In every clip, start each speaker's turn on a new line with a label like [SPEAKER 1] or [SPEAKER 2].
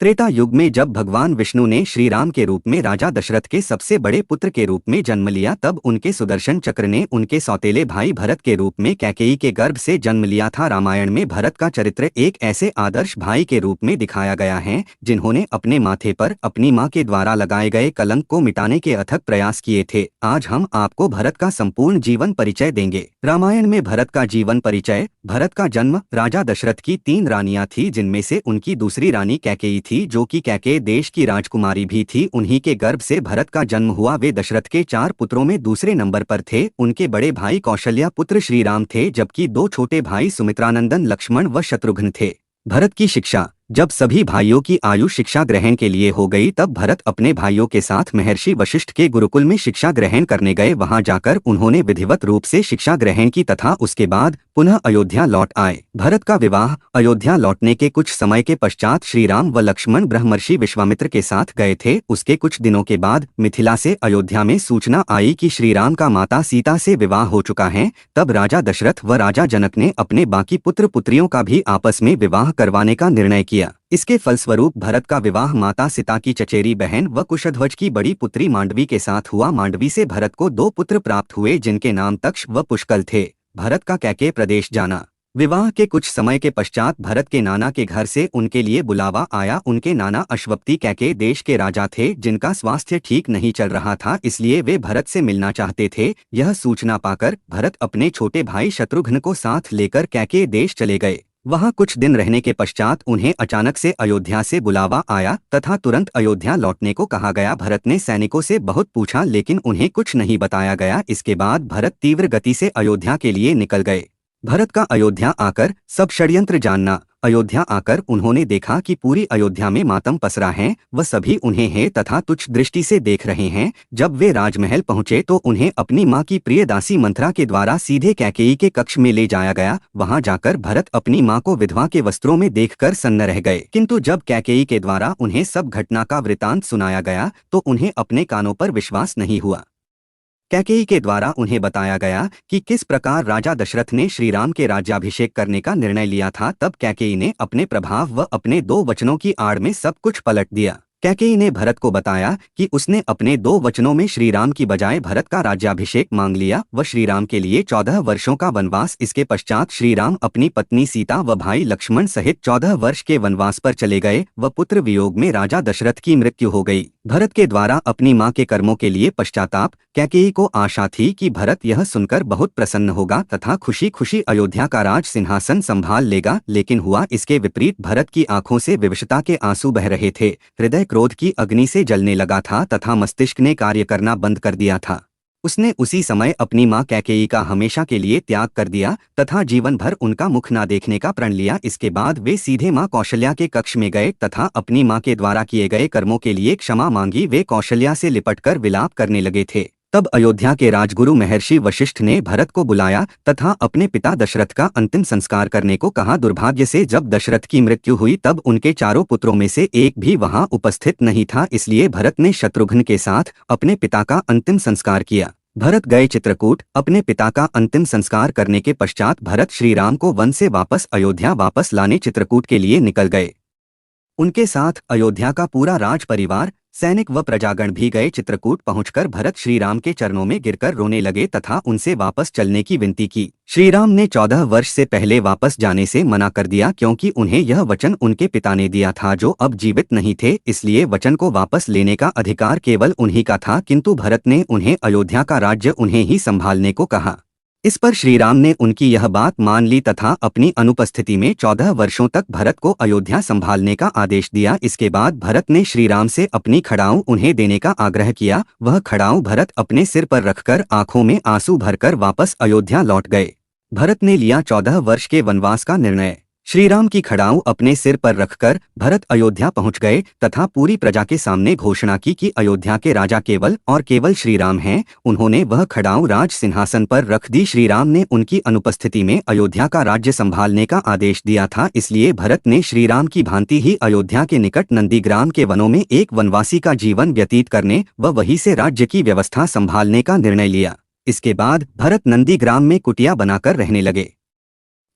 [SPEAKER 1] त्रेता युग में जब भगवान विष्णु ने श्री राम के रूप में राजा दशरथ के सबसे बड़े पुत्र के रूप में जन्म लिया, तब उनके सुदर्शन चक्र ने उनके सौतेले भाई भरत के रूप में कैकेयी के गर्भ से जन्म लिया था। रामायण में भरत का चरित्र एक ऐसे आदर्श भाई के रूप में दिखाया गया है जिन्होंने अपने माथे पर अपनी मां के द्वारा लगाए गए कलंक को मिटाने के अथक प्रयास किए थे। आज हम आपको भरत का संपूर्ण जीवन परिचय देंगे। रामायण में भरत का जीवन परिचय। भरत का जन्म। राजा दशरथ की 3 रानियां थी, जिनमें से उनकी दूसरी रानी कैकेयी थी, जो कि कैकेय देश की राजकुमारी भी थी। उन्हीं के गर्भ से भरत का जन्म हुआ। वे दशरथ के 4 पुत्रों में दूसरे नंबर पर थे। उनके बड़े भाई कौशल्या पुत्र श्री राम थे, जबकि 2 छोटे भाई सुमित्रानंदन, लक्ष्मण व शत्रुघ्न थे। भरत की शिक्षा। जब सभी भाइयों की आयु शिक्षा ग्रहण के लिए हो गई, तब भरत अपने भाइयों के साथ महर्षि वशिष्ठ के गुरुकुल में शिक्षा ग्रहण करने गए। वहां जाकर उन्होंने विधिवत रूप से शिक्षा ग्रहण की तथा उसके बाद पुनः अयोध्या लौट आए। भरत का विवाह। अयोध्या लौटने के कुछ समय के पश्चात श्री राम व लक्ष्मण ब्रह्मर्षि विश्वामित्र के साथ गए थे। उसके कुछ दिनों के बाद मिथिला से अयोध्या में सूचना आई कि श्री राम का माता सीता से विवाह हो चुका है। तब राजा दशरथ व राजा जनक ने अपने बाकी पुत्र पुत्रियों का भी आपस में विवाह करवाने का निर्णय किया। इसके फलस्वरूप भरत का विवाह माता सीता की चचेरी बहन व कुशध्वज की बड़ी पुत्री मांडवी के साथ हुआ। मांडवी से भरत को 2 पुत्र प्राप्त हुए, जिनके नाम तक्ष व पुष्कल थे। भरत का कैकेय प्रदेश जाना। विवाह के कुछ समय के पश्चात भरत के नाना के घर से उनके लिए बुलावा आया। उनके नाना अश्वपति कैकेय देश के राजा थे, जिनका स्वास्थ्य ठीक नहीं चल रहा था, इसलिए वे भरत से मिलना चाहते थे। यह सूचना पाकर भरत अपने छोटे भाई शत्रुघ्न को साथ लेकर कैकेय देश चले गए। वहां कुछ दिन रहने के पश्चात उन्हें अचानक से अयोध्या से बुलावा आया तथा तुरंत अयोध्या लौटने को कहा गया। भरत ने सैनिकों से बहुत पूछा, लेकिन उन्हें कुछ नहीं बताया गया। इसके बाद भरत तीव्र गति से अयोध्या के लिए निकल गए। भरत का अयोध्या आकर सब षड्यंत्र जानना। अयोध्या आकर उन्होंने देखा कि पूरी अयोध्या में मातम पसरा है, वह सभी उन्हें है तथा तुच्छ दृष्टि से देख रहे हैं। जब वे राजमहल पहुंचे तो उन्हें अपनी मां की प्रिय दासी मंथरा के द्वारा सीधे कैकेयी के कक्ष में ले जाया गया। वहां जाकर भरत अपनी मां को विधवा के वस्त्रों में देखकर सन्न रह गए, किंतु जब कैकेयी के द्वारा उन्हें सब घटना का वृतांत सुनाया गया तो उन्हें अपने कानों पर विश्वास नहीं हुआ। कैकेयी के द्वारा उन्हें बताया गया कि किस प्रकार राजा दशरथ ने श्री राम के राज्याभिषेक करने का निर्णय लिया था। तब कैकेयी ने अपने प्रभाव व अपने 2 वचनों की आड़ में सब कुछ पलट दिया। कैकेयी ने भरत को बताया कि उसने अपने 2 वचनों में श्री राम की बजाय भरत का राज्याभिषेक मांग लिया व श्री राम के लिए 14 वर्षों का वनवास। इसके पश्चात श्री राम अपनी पत्नी सीता व भाई लक्ष्मण सहित 14 वर्ष के वनवास पर चले गए व पुत्र वियोग में राजा दशरथ की मृत्यु हो गई। भरत के द्वारा अपनी मां के कर्मों के लिए पश्चाताप। कैकेयी को आशा थी कि भरत यह सुनकर बहुत प्रसन्न होगा तथा खुशी खुशी अयोध्या का राज सिंहासन संभाल लेगा, लेकिन हुआ इसके विपरीत। भरत की आंखों से विवशता के आंसू बह रहे थे, हृदय क्रोध की अग्नि से जलने लगा था तथा मस्तिष्क ने कार्य करना बंद कर दिया था। उसने उसी समय अपनी मां कैकेयी का हमेशा के लिए त्याग कर दिया तथा जीवन भर उनका मुख न देखने का प्रण लिया। इसके बाद वे सीधे मां कौशल्या के कक्ष में गए तथा अपनी मां के द्वारा किए गए कर्मों के लिए क्षमा मांगी। वे कौशल्या से लिपटकर विलाप करने लगे थे। तब अयोध्या के राजगुरु महर्षि वशिष्ठ ने भरत को बुलाया तथा अपने पिता दशरथ का अंतिम संस्कार करने को कहा। दुर्भाग्य से जब दशरथ की मृत्यु हुई तब उनके 4 पुत्रों में से एक भी वहां उपस्थित नहीं था, इसलिए भरत ने शत्रुघ्न के साथ अपने पिता का अंतिम संस्कार किया। भरत गए चित्रकूट। अपने पिता का अंतिम संस्कार करने के पश्चात भरत श्री राम को वन से वापस अयोध्या वापस लाने चित्रकूट के लिए निकल गए। उनके साथ अयोध्या का पूरा राज परिवार, सैनिक व प्रजागण भी गए। चित्रकूट पहुंचकर भरत श्री राम के चरणों में गिरकर रोने लगे तथा उनसे वापस चलने की विनती की। श्री राम ने 14 वर्ष से पहले वापस जाने से मना कर दिया, क्योंकि उन्हें यह वचन उनके पिता ने दिया था जो अब जीवित नहीं थे, इसलिए वचन को वापस लेने का अधिकार केवल उन्हीं का था। किंतु भरत ने उन्हें अयोध्या का राज्य उन्हें ही संभालने को कहा। इस पर श्री राम ने उनकी यह बात मान ली तथा अपनी अनुपस्थिति में 14 वर्षों तक भरत को अयोध्या संभालने का आदेश दिया। इसके बाद भरत ने श्री राम से अपनी खड़ाऊं उन्हें देने का आग्रह किया। वह खड़ाऊं भरत अपने सिर पर रखकर आंखों में आंसू भरकर वापस अयोध्या लौट गए। भरत ने लिया 14 वर्ष के वनवास का निर्णय। श्री राम की खड़ाऊं अपने सिर पर रखकर भरत अयोध्या पहुंच गए तथा पूरी प्रजा के सामने घोषणा की कि अयोध्या के राजा केवल और केवल श्री राम हैं। उन्होंने वह खड़ाऊं राज सिंहासन पर रख दी। श्री राम ने उनकी अनुपस्थिति में अयोध्या का राज्य संभालने का आदेश दिया था, इसलिए भरत ने श्री राम की भांति ही अयोध्या के निकट नंदीग्राम के वनों में एक वनवासी का जीवन व्यतीत करने व वहीं से राज्य की व्यवस्था संभालने का निर्णय लिया। इसके बाद भरत नंदीग्राम में कुटिया बनाकर रहने लगे।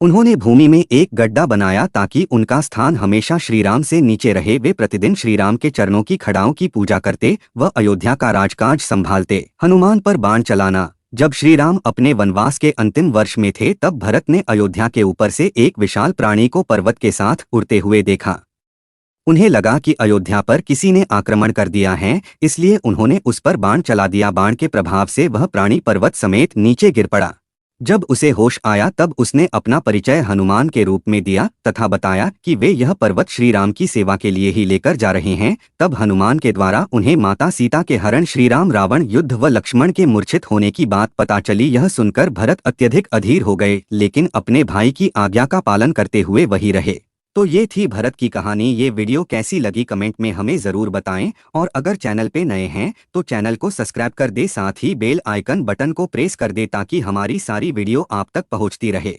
[SPEAKER 1] उन्होंने भूमि में एक गड्ढा बनाया ताकि उनका स्थान हमेशा श्रीराम से नीचे रहे। वे प्रतिदिन श्रीराम के चरणों की खड़ाओं की पूजा करते व अयोध्या का राजकाज संभालते। हनुमान पर बाण चलाना। जब श्रीराम अपने वनवास के अंतिम वर्ष में थे तब भरत ने अयोध्या के ऊपर से एक विशाल प्राणी को पर्वत के साथ उड़ते हुए देखा। उन्हें लगा कि अयोध्या पर किसी ने आक्रमण कर दिया है, इसलिए उन्होंने उस पर बाण चला दिया। बाण के प्रभाव से वह प्राणी पर्वत समेत नीचे गिर पड़ा। जब उसे होश आया तब उसने अपना परिचय हनुमान के रूप में दिया तथा बताया कि वे यह पर्वत श्रीराम की सेवा के लिए ही लेकर जा रहे हैं। तब हनुमान के द्वारा उन्हें माता सीता के हरण, श्रीराम रावण युद्ध व लक्ष्मण के मूर्छित होने की बात पता चली। यह सुनकर भरत अत्यधिक अधीर हो गए, लेकिन अपने भाई की आज्ञा का पालन करते हुए वहीं रहे। तो ये थी भरत की कहानी। ये वीडियो कैसी लगी कमेंट में हमें ज़रूर बताएं, और अगर चैनल पे नए हैं तो चैनल को सब्सक्राइब कर दे, साथ ही बेल आइकन बटन को प्रेस कर दे ताकि हमारी सारी वीडियो आप तक पहुंचती रहे।